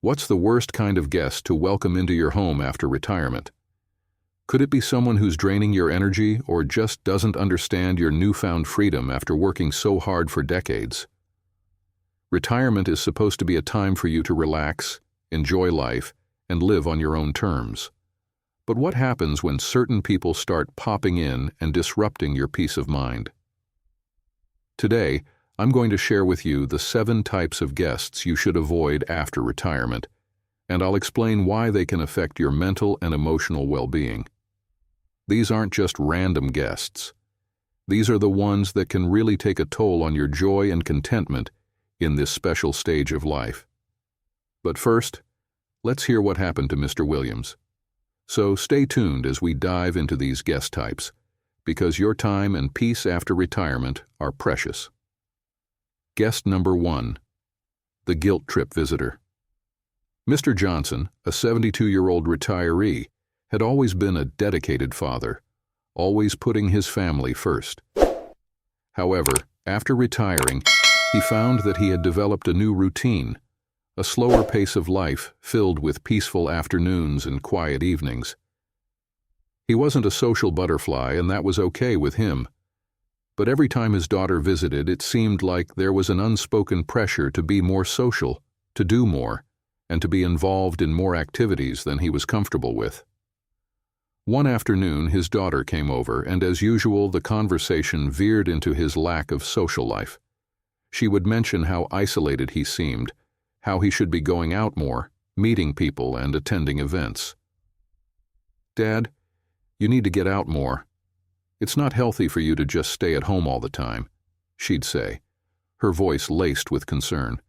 What's the worst kind of guest to welcome into your home after retirement? Could it be someone who's draining your energy or just doesn't understand your newfound freedom after working so hard for decades? Retirement is supposed to be a time for you to relax, enjoy life, and live on your own terms. But what happens when certain people start popping in and disrupting your peace of mind? Today, I'm going to share with you the 7 types of guests you should avoid after retirement, and I'll explain why they can affect your mental and emotional well-being. These aren't just random guests. These are the ones that can really take a toll on your joy and contentment in this special stage of life. But first, let's hear what happened to Mr. Williams. So stay tuned as we dive into these guest types, because your time and peace after retirement are precious. Guest number 1, the guilt trip visitor. Mr. Johnson, a 72-year-old retiree, had always been a dedicated father, always putting his family first. However, after retiring, he found that he had developed a new routine, a slower pace of life filled with peaceful afternoons and quiet evenings. He wasn't a social butterfly, and that was okay with him. But every time his daughter visited, it seemed like there was an unspoken pressure to be more social, to do more, and to be involved in more activities than he was comfortable with. One afternoon, his daughter came over, and as usual, the conversation veered into his lack of social life. She would mention how isolated he seemed, how he should be going out more, meeting people and attending events. "Dad, you need to get out more. It's not healthy for you to just stay at home all the time," she'd say, her voice laced with concern.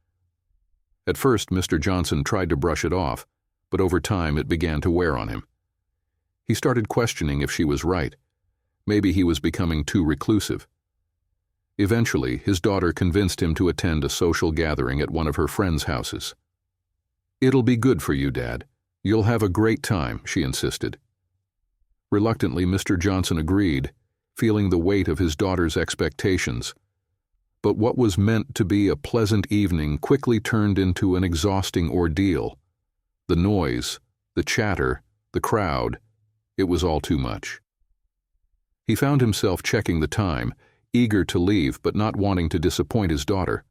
At first, Mr. Johnson tried to brush it off, but over time it began to wear on him. He started questioning if she was right. Maybe he was becoming too reclusive. Eventually, his daughter convinced him to attend a social gathering at one of her friends' houses. "It'll be good for you, Dad. You'll have a great time," she insisted. Reluctantly, Mr. Johnson agreed, feeling the weight of his daughter's expectations. But what was meant to be a pleasant evening quickly turned into an exhausting ordeal. The noise, the chatter, the crowd, it was all too much. He found himself checking the time, eager to leave but not wanting to disappoint his daughter.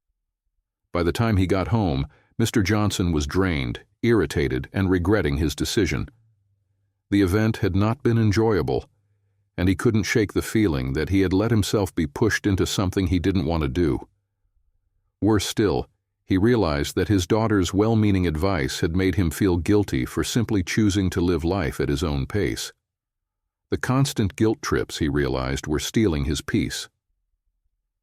By the time he got home, Mr. Johnson was drained, irritated, and regretting his decision. The event had not been enjoyable, and he couldn't shake the feeling that he had let himself be pushed into something he didn't want to do. Worse still, he realized that his daughter's well-meaning advice had made him feel guilty for simply choosing to live life at his own pace. The constant guilt trips, he realized, were stealing his peace.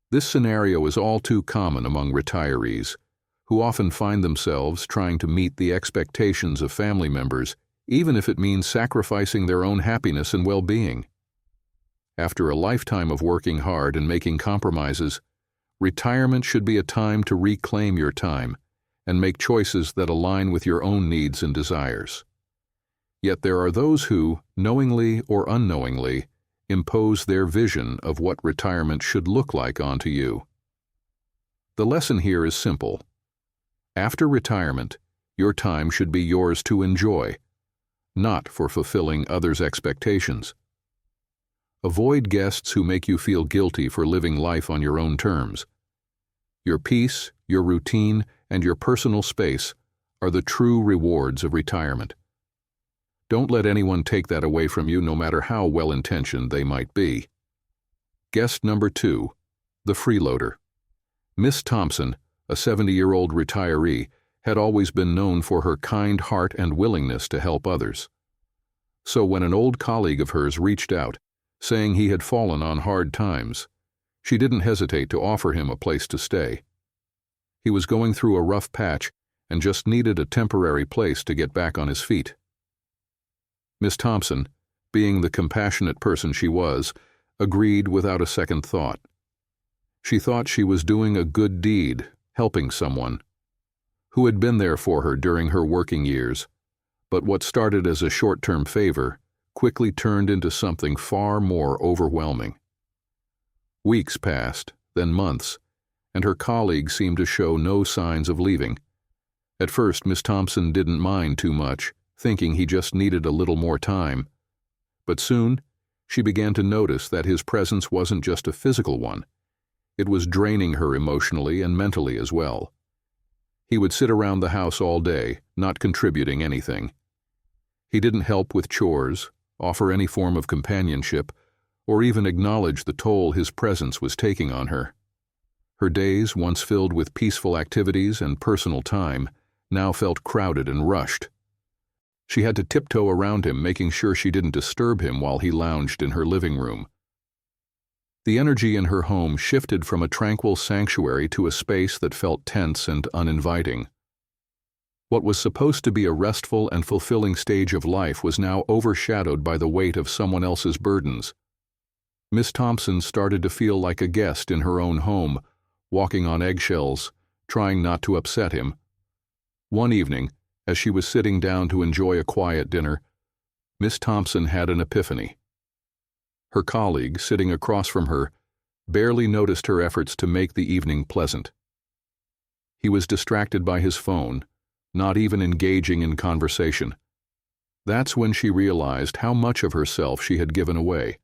This scenario is all too common among retirees, who often find themselves trying to meet the expectations of family members, even if it means sacrificing their own happiness and well-being. After a lifetime of working hard and making compromises, retirement should be a time to reclaim your time and make choices that align with your own needs and desires. Yet there are those who, knowingly or unknowingly, impose their vision of what retirement should look like onto you. The lesson here is simple. After retirement, your time should be yours to enjoy, not for fulfilling others' expectations. Avoid guests who make you feel guilty for living life on your own terms. Your peace, your routine, and your personal space are the true rewards of retirement. Don't let anyone take that away from you, no matter how well-intentioned they might be. Guest number 2, the freeloader. Miss Thompson, a 70-year-old retiree, had always been known for her kind heart and willingness to help others. So when an old colleague of hers reached out, saying he had fallen on hard times, she didn't hesitate to offer him a place to stay. He was going through a rough patch and just needed a temporary place to get back on his feet. Miss Thompson, being the compassionate person she was, agreed without a second thought. She thought she was doing a good deed, helping someone who had been there for her during her working years, but what started as a short-term favor quickly turned into something far more overwhelming. Weeks passed, then months, and her colleague seemed to show no signs of leaving. At first, Miss Thompson didn't mind too much, thinking he just needed a little more time. But soon, she began to notice that his presence wasn't just a physical one. It was draining her emotionally and mentally as well. He would sit around the house all day, not contributing anything. He didn't help with chores, offer any form of companionship, or even acknowledge the toll his presence was taking on her. Her days, once filled with peaceful activities and personal time, now felt crowded and rushed. She had to tiptoe around him, making sure she didn't disturb him while he lounged in her living room. The energy in her home shifted from a tranquil sanctuary to a space that felt tense and uninviting. What was supposed to be a restful and fulfilling stage of life was now overshadowed by the weight of someone else's burdens. Miss Thompson started to feel like a guest in her own home, walking on eggshells, trying not to upset him. One evening, as she was sitting down to enjoy a quiet dinner, Miss Thompson had an epiphany. Her colleague, sitting across from her, barely noticed her efforts to make the evening pleasant. He was distracted by his phone, not even engaging in conversation. That's when she realized how much of herself she had given away.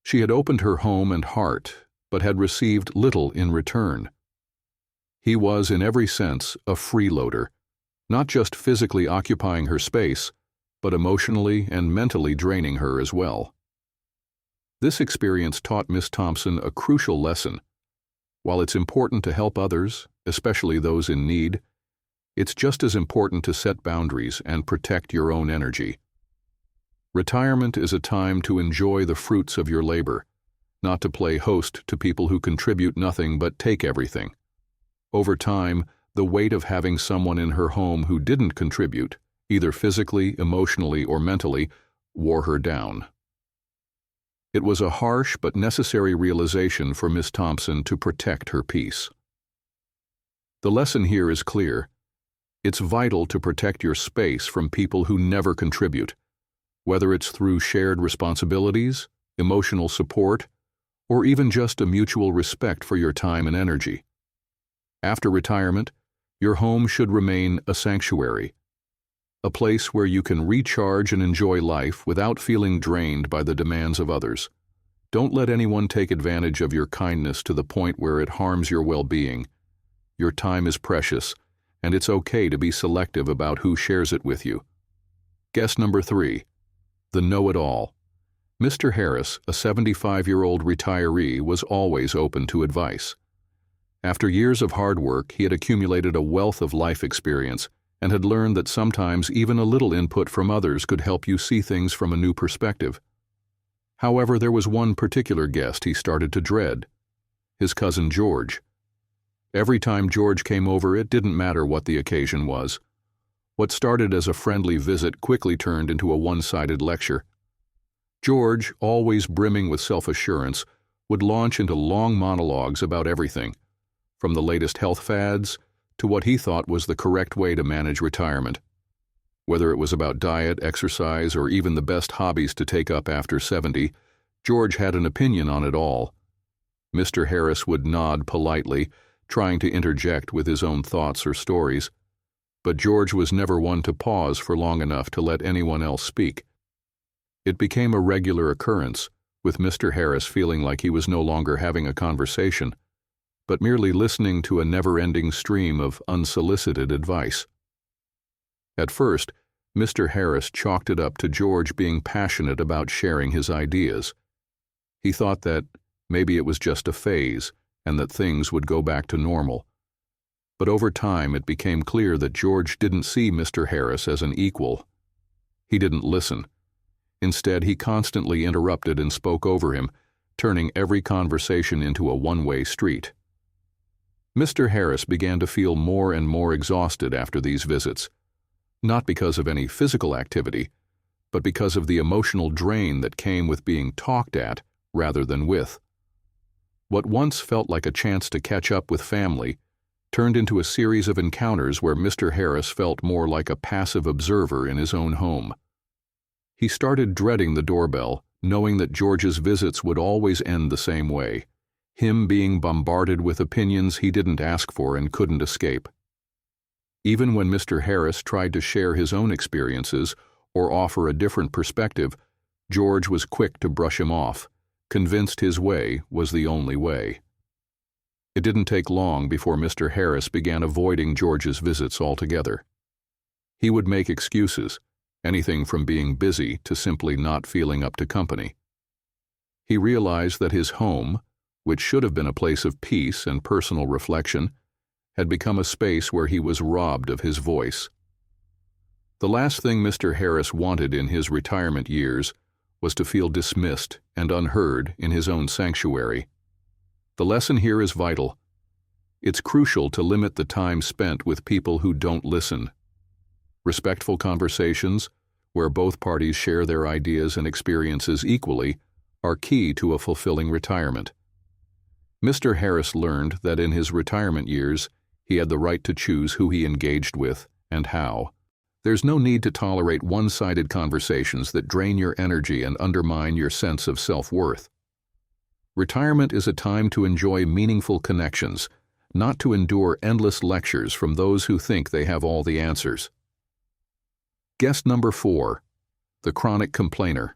She had opened her home and heart, but had received little in return. He was, in every sense, a freeloader, not just physically occupying her space, but emotionally and mentally draining her as well. This experience taught Miss Thompson a crucial lesson. While it's important to help others, especially those in need, it's just as important to set boundaries and protect your own energy. Retirement is a time to enjoy the fruits of your labor, not to play host to people who contribute nothing but take everything. Over time, the weight of having someone in her home who didn't contribute, either physically, emotionally, or mentally, wore her down. It was a harsh but necessary realization for Miss Thompson to protect her peace. The lesson here is clear. It's vital to protect your space from people who never contribute, whether it's through shared responsibilities, emotional support, or even just a mutual respect for your time and energy. After retirement, your home should remain a sanctuary, a place where you can recharge and enjoy life without feeling drained by the demands of others. Don't let anyone take advantage of your kindness to the point where it harms your well-being. Your time is precious, and it's okay to be selective about who shares it with you. Guess number 3, the know-it-all. Mr. Harris, a 75-year-old retiree, was always open to advice. After years of hard work, he had accumulated a wealth of life experience and had learned that sometimes even a little input from others could help you see things from a new perspective. However, there was one particular guest he started to dread: his cousin George. Every time George came over, it didn't matter what the occasion was. What started as a friendly visit quickly turned into a one-sided lecture. George, always brimming with self-assurance, would launch into long monologues about everything, from the latest health fads to what he thought was the correct way to manage retirement. Whether it was about diet, exercise, or even the best hobbies to take up after 70, George had an opinion on it all. Mr. Harris would nod politely, trying to interject with his own thoughts or stories, but George was never one to pause for long enough to let anyone else speak. It became a regular occurrence, with Mr. Harris feeling like he was no longer having a conversation, but merely listening to a never-ending stream of unsolicited advice. At first, Mr. Harris chalked it up to George being passionate about sharing his ideas. He thought that maybe it was just a phase and that things would go back to normal. But over time, it became clear that George didn't see Mr. Harris as an equal. He didn't listen. Instead, he constantly interrupted and spoke over him, turning every conversation into a one-way street. Mr. Harris began to feel more and more exhausted after these visits, not because of any physical activity, but because of the emotional drain that came with being talked at rather than with. What once felt like a chance to catch up with family turned into a series of encounters where Mr. Harris felt more like a passive observer in his own home. He started dreading the doorbell, knowing that George's visits would always end the same way, him being bombarded with opinions he didn't ask for and couldn't escape. Even when Mr. Harris tried to share his own experiences or offer a different perspective, George was quick to brush him off, convinced his way was the only way. It didn't take long before Mr. Harris began avoiding George's visits altogether. He would make excuses, anything from being busy to simply not feeling up to company. He realized that his home, which should have been a place of peace and personal reflection, had become a space where he was robbed of his voice. The last thing Mr. Harris wanted in his retirement years was to feel dismissed and unheard in his own sanctuary. The lesson here is vital. It's crucial to limit the time spent with people who don't listen. Respectful conversations, where both parties share their ideas and experiences equally, are key to a fulfilling retirement. Mr. Harris learned that in his retirement years, he had the right to choose who he engaged with and how. There's no need to tolerate one-sided conversations that drain your energy and undermine your sense of self-worth. Retirement is a time to enjoy meaningful connections, not to endure endless lectures from those who think they have all the answers. Guest number 4, the chronic complainer.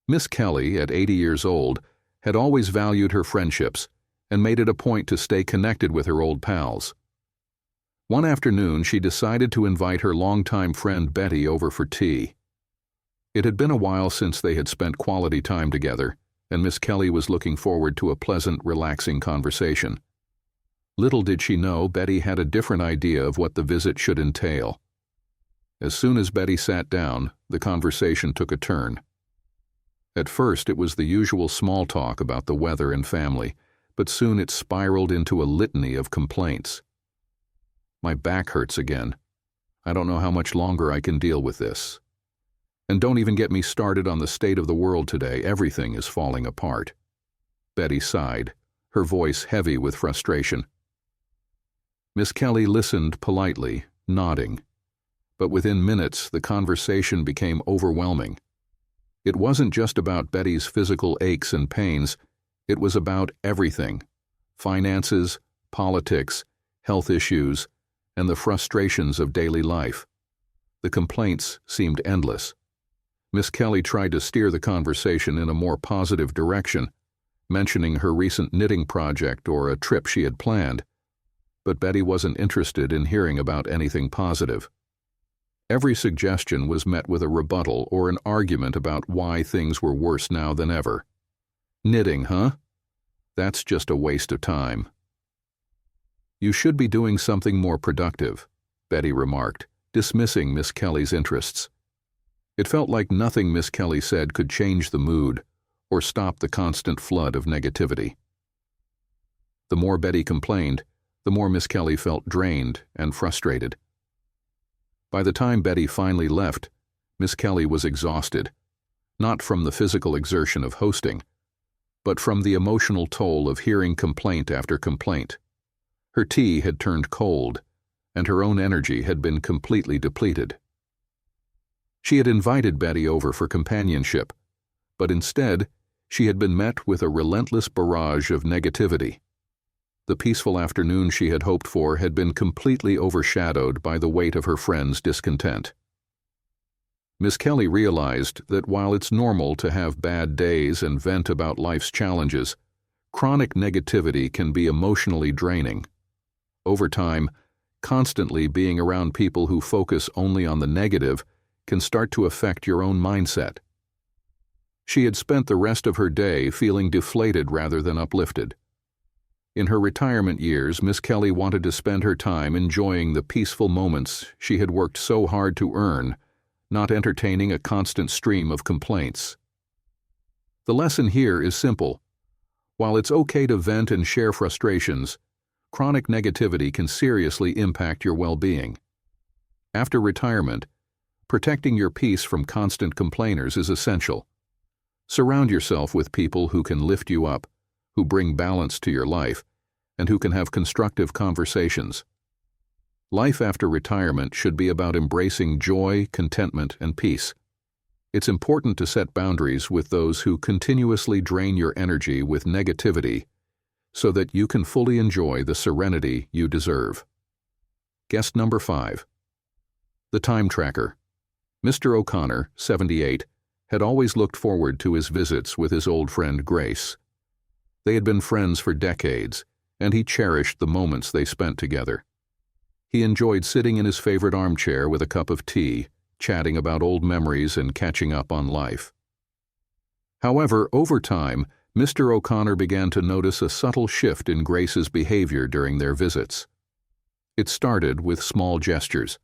Miss Kelly, at 80 years old, had always valued her friendships and made it a point to stay connected with her old pals. One afternoon, she decided to invite her longtime friend Betty over for tea. It had been a while since they had spent quality time together, and Miss Kelly was looking forward to a pleasant, relaxing conversation. Little did she know Betty had a different idea of what the visit should entail. As soon as Betty sat down, the conversation took a turn. At first, it was the usual small talk about the weather and family, but soon it spiraled into a litany of complaints. "My back hurts again. I don't know how much longer I can deal with this. And don't even get me started on the state of the world today. Everything is falling apart." Betty sighed, her voice heavy with frustration. Miss Kelly listened politely, nodding. But within minutes, the conversation became overwhelming. It wasn't just about Betty's physical aches and pains. It was about everything: finances, politics, health issues, and the frustrations of daily life. The complaints seemed endless. Miss Kelly tried to steer the conversation in a more positive direction, mentioning her recent knitting project or a trip she had planned. But Betty wasn't interested in hearing about anything positive. Every suggestion was met with a rebuttal or an argument about why things were worse now than ever. "Knitting, huh? That's just a waste of time." "You should be doing something more productive," Betty remarked, dismissing Miss Kelly's interests. It felt like nothing Miss Kelly said could change the mood or stop the constant flood of negativity. The more Betty complained, the more Miss Kelly felt drained and frustrated. By the time Betty finally left, Miss Kelly was exhausted, not from the physical exertion of hosting, but from the emotional toll of hearing complaint after complaint. Her tea had turned cold, and her own energy had been completely depleted. She had invited Betty over for companionship, but instead, she had been met with a relentless barrage of negativity. The peaceful afternoon she had hoped for had been completely overshadowed by the weight of her friend's discontent. Miss Kelly realized that while it's normal to have bad days and vent about life's challenges, chronic negativity can be emotionally draining. Over time, constantly being around people who focus only on the negative can start to affect your own mindset. She had spent the rest of her day feeling deflated rather than uplifted. In her retirement years, Miss Kelly wanted to spend her time enjoying the peaceful moments she had worked so hard to earn, not entertaining a constant stream of complaints. The lesson here is simple. While it's okay to vent and share frustrations, chronic negativity can seriously impact your well-being. After retirement, protecting your peace from constant complainers is essential. Surround yourself with people who can lift you up, who bring balance to your life, and who can have constructive conversations. Life after retirement should be about embracing joy, contentment, and peace. It's important to set boundaries with those who continuously drain your energy with negativity so that you can fully enjoy the serenity you deserve. Guest number 5. The time tracker. Mr. O'Connor, 78, had always looked forward to his visits with his old friend Grace. They had been friends for decades, and he cherished the moments they spent together. He enjoyed sitting in his favorite armchair with a cup of tea, chatting about old memories and catching up on life. However, over time, Mr. O'Connor began to notice a subtle shift in Grace's behavior during their visits. It started with small gestures.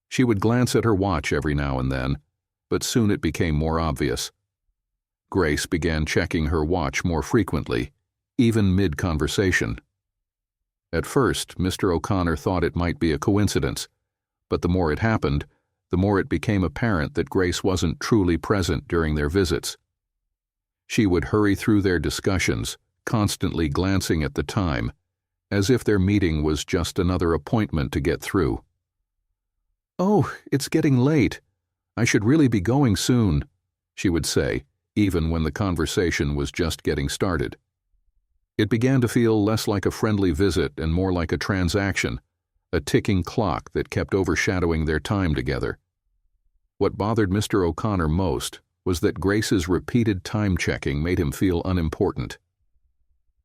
She would glance at her watch every now and then, but soon it became more obvious. Grace began checking her watch more frequently, even mid-conversation. At first, Mr. O'Connor thought it might be a coincidence, but the more it happened, the more it became apparent that Grace wasn't truly present during their visits. She would hurry through their discussions, constantly glancing at the time, as if their meeting was just another appointment to get through. "Oh, it's getting late. I should really be going soon," she would say, even when the conversation was just getting started. It began to feel less like a friendly visit and more like a transaction, a ticking clock that kept overshadowing their time together. What bothered Mr. O'Connor most was that Grace's repeated time-checking made him feel unimportant.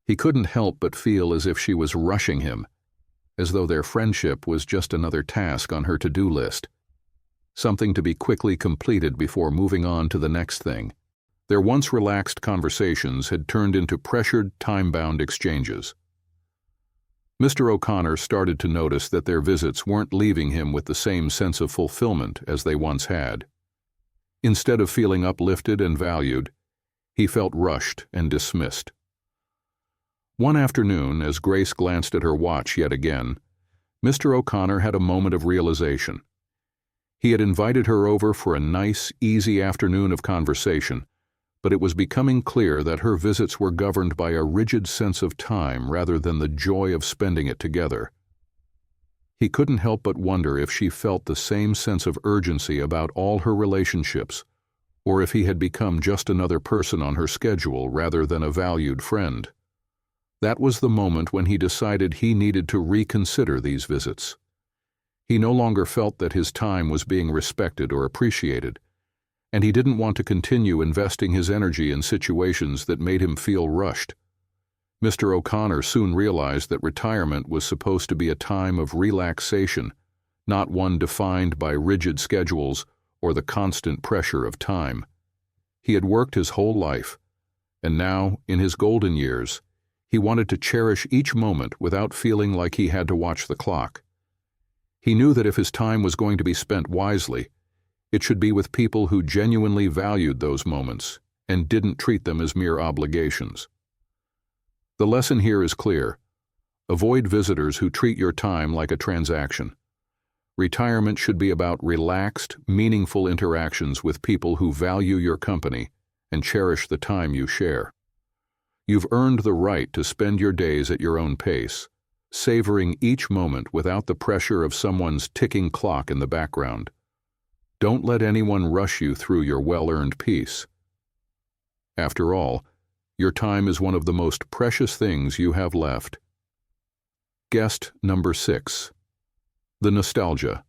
He couldn't help but feel as if she was rushing him, as though their friendship was just another task on her to-do list, something to be quickly completed before moving on to the next thing. Their once relaxed conversations had turned into pressured, time-bound exchanges. Mr. O'Connor started to notice that their visits weren't leaving him with the same sense of fulfillment as they once had. Instead of feeling uplifted and valued, he felt rushed and dismissed. One afternoon, as Grace glanced at her watch yet again, Mr. O'Connor had a moment of realization. He had invited her over for a nice, easy afternoon of conversation, but it was becoming clear that her visits were governed by a rigid sense of time rather than the joy of spending it together. He couldn't help but wonder if she felt the same sense of urgency about all her relationships, or if he had become just another person on her schedule rather than a valued friend. That was the moment when he decided he needed to reconsider these visits. He no longer felt that his time was being respected or appreciated, and he didn't want to continue investing his energy in situations that made him feel rushed. Mr. O'Connor soon realized that retirement was supposed to be a time of relaxation, not one defined by rigid schedules or the constant pressure of time. He had worked his whole life, and now, in his golden years, he wanted to cherish each moment without feeling like he had to watch the clock. He knew that if his time was going to be spent wisely, it should be with people who genuinely valued those moments and didn't treat them as mere obligations. The lesson here is clear. Avoid visitors who treat your time like a transaction. Retirement should be about relaxed, meaningful interactions with people who value your company and cherish the time you share. You've earned the right to spend your days at your own pace, savoring each moment without the pressure of someone's ticking clock in the background. Don't let anyone rush you through your well-earned peace. After all, your time is one of the most precious things you have left. Guest number 6. The nostalgia.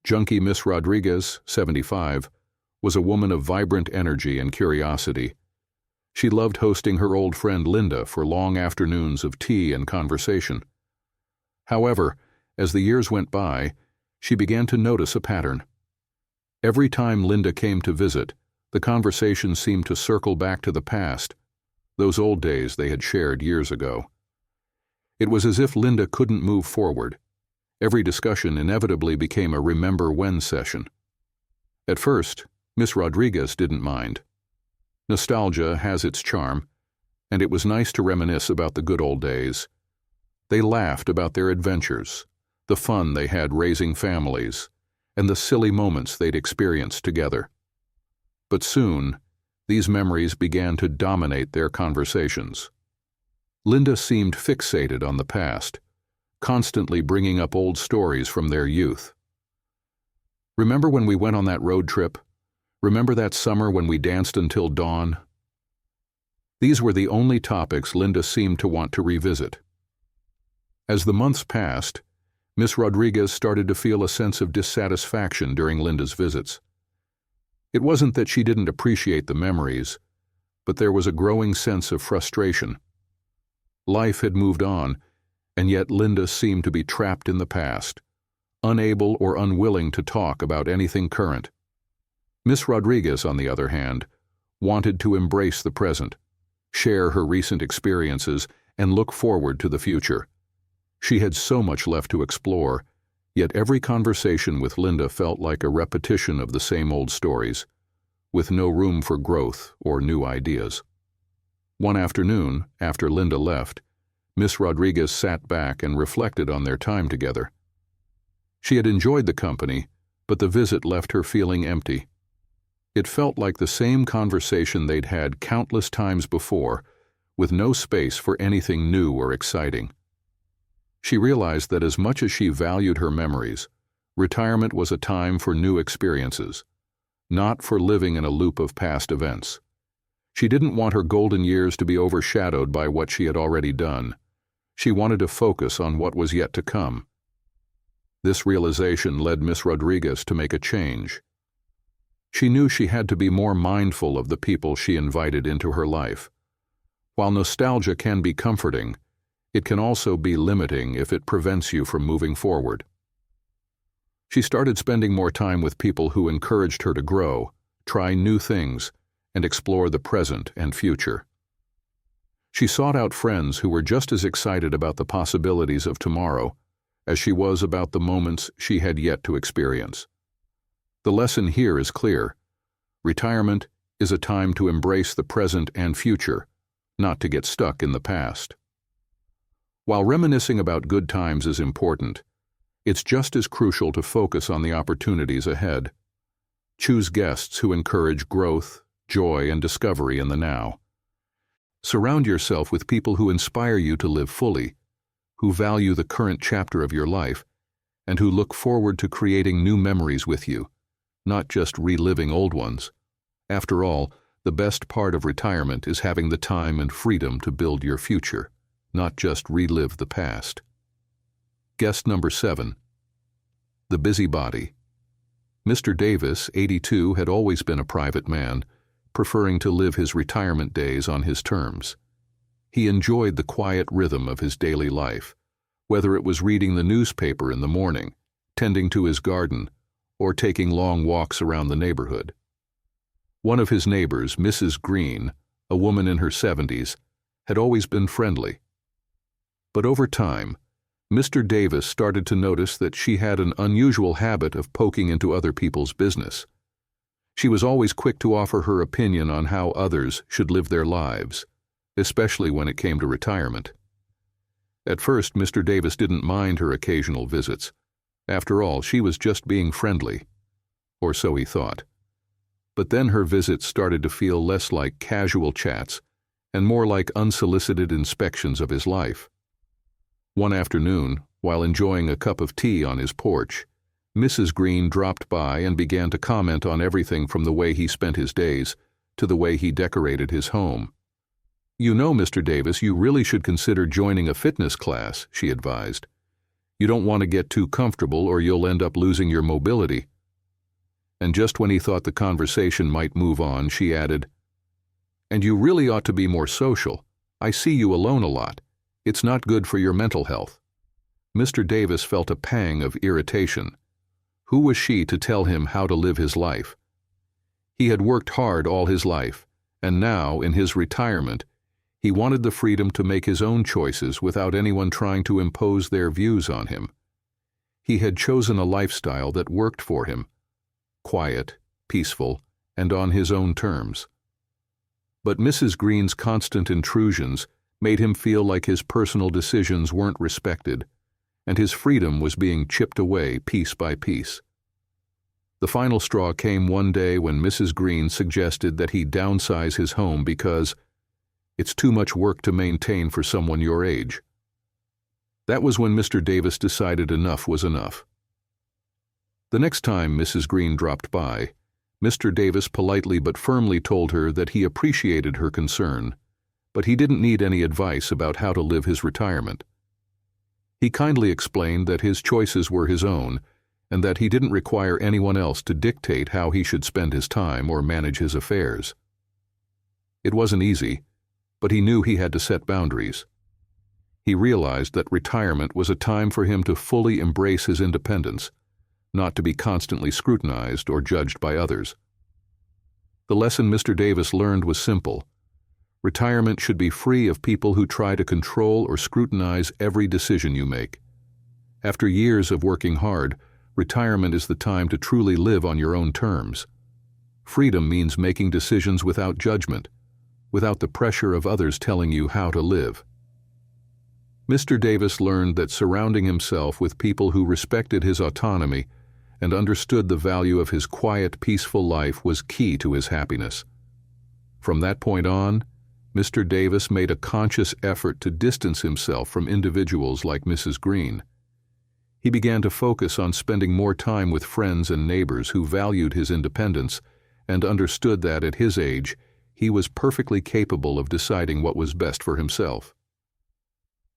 Junkie Miss Rodriguez, 75, was a woman of vibrant energy and curiosity. She loved hosting her old friend Linda for long afternoons of tea and conversation. However, as the years went by, she began to notice a pattern. Every time Linda came to visit, the conversation seemed to circle back to the past, those old days they had shared years ago. It was as if Linda couldn't move forward. Every discussion inevitably became a remember when session. At first, Miss Rodriguez didn't mind. Nostalgia has its charm, and it was nice to reminisce about the good old days. They laughed about their adventures, the fun they had raising families, and the silly moments they'd experienced together. But soon, these memories began to dominate their conversations. Linda seemed fixated on the past, constantly bringing up old stories from their youth. "Remember when we went on that road trip? Remember that summer when we danced until dawn?" These were the only topics Linda seemed to want to revisit. As the months passed, Miss Rodriguez started to feel a sense of dissatisfaction during Linda's visits. It wasn't that she didn't appreciate the memories, but there was a growing sense of frustration. Life had moved on, and yet Linda seemed to be trapped in the past, unable or unwilling to talk about anything current. Miss Rodriguez, on the other hand, wanted to embrace the present, share her recent experiences, and look forward to the future. She had so much left to explore, yet every conversation with Linda felt like a repetition of the same old stories, with no room for growth or new ideas. One afternoon, after Linda left, Miss Rodriguez sat back and reflected on their time together. She had enjoyed the company, but the visit left her feeling empty. It felt like the same conversation they'd had countless times before, with no space for anything new or exciting. She realized that as much as she valued her memories, retirement was a time for new experiences, not for living in a loop of past events. She didn't want her golden years to be overshadowed by what she had already done. She wanted to focus on what was yet to come. This realization led Miss Rodriguez to make a change. She knew she had to be more mindful of the people she invited into her life. While nostalgia can be comforting, it can also be limiting if it prevents you from moving forward. She started spending more time with people who encouraged her to grow, try new things, and explore the present and future. She sought out friends who were just as excited about the possibilities of tomorrow as she was about the moments she had yet to experience. The lesson here is clear. Retirement is a time to embrace the present and future, not to get stuck in the past. While reminiscing about good times is important, it's just as crucial to focus on the opportunities ahead. Choose guests who encourage growth, joy, and discovery in the now. Surround yourself with people who inspire you to live fully, who value the current chapter of your life, and who look forward to creating new memories with you, not just reliving old ones. After all, the best part of retirement is having the time and freedom to build your future, not just relive the past. Guest number 7. The busybody. Mr. Davis, 82, had always been a private man, preferring to live his retirement days on his terms. He enjoyed the quiet rhythm of his daily life, whether it was reading the newspaper in the morning, tending to his garden, or taking long walks around the neighborhood. One of his neighbors, Mrs. Green, a woman in her 70s, had always been friendly. But over time, Mr. Davis started to notice that she had an unusual habit of poking into other people's business. She was always quick to offer her opinion on how others should live their lives, especially when it came to retirement. At first, Mr. Davis didn't mind her occasional visits. After all, she was just being friendly, or so he thought. But then her visits started to feel less like casual chats and more like unsolicited inspections of his life. One afternoon, while enjoying a cup of tea on his porch, Mrs. Green dropped by and began to comment on everything from the way he spent his days to the way he decorated his home. "You know, Mr. Davis, you really should consider joining a fitness class," she advised. "You don't want to get too comfortable or you'll end up losing your mobility." And just when he thought the conversation might move on, she added, "And you really ought to be more social. I see you alone a lot. It's not good for your mental health." Mr. Davis felt a pang of irritation. Who was she to tell him how to live his life? He had worked hard all his life, and now, in his retirement, he wanted the freedom to make his own choices without anyone trying to impose their views on him. He had chosen a lifestyle that worked for him, quiet, peaceful, and on his own terms. But Mrs. Green's constant intrusions made him feel like his personal decisions weren't respected, and his freedom was being chipped away piece by piece. The final straw came one day when Mrs. Green suggested that he downsize his home because it's too much work to maintain for someone your age. That was when Mr. Davis decided enough was enough. The next time Mrs. Green dropped by, Mr. Davis politely but firmly told her that he appreciated her concern, but he didn't need any advice about how to live his retirement. He kindly explained that his choices were his own and that he didn't require anyone else to dictate how he should spend his time or manage his affairs. It wasn't easy, but he knew he had to set boundaries. He realized that retirement was a time for him to fully embrace his independence, not to be constantly scrutinized or judged by others. The lesson Mr. Davis learned was simple. Retirement should be free of people who try to control or scrutinize every decision you make. After years of working hard, retirement is the time to truly live on your own terms. Freedom means making decisions without judgment, without the pressure of others telling you how to live. Mr. Davis learned that surrounding himself with people who respected his autonomy and understood the value of his quiet, peaceful life was key to his happiness. From that point on, Mr. Davis made a conscious effort to distance himself from individuals like Mrs. Green. He began to focus on spending more time with friends and neighbors who valued his independence and understood that at his age, he was perfectly capable of deciding what was best for himself.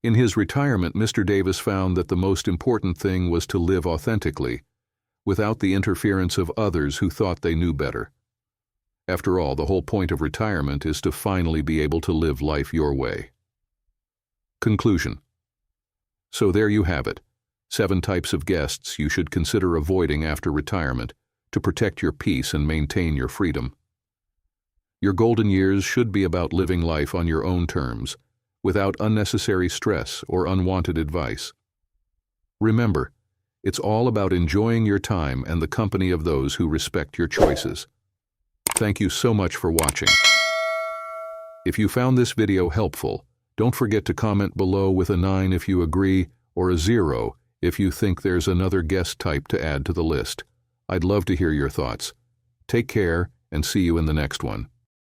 In his retirement, Mr. Davis found that the most important thing was to live authentically, without the interference of others who thought they knew better. After all, the whole point of retirement is to finally be able to live life your way. Conclusion. So there you have it, 7 types of guests you should consider avoiding after retirement to protect your peace and maintain your freedom. Your golden years should be about living life on your own terms, without unnecessary stress or unwanted advice. Remember, it's all about enjoying your time and the company of those who respect your choices. Thank you so much for watching. If you found this video helpful, don't forget to comment below with a 9 if you agree or a 0 if you think there's another guest type to add to the list. I'd love to hear your thoughts. Take care and see you in the next one.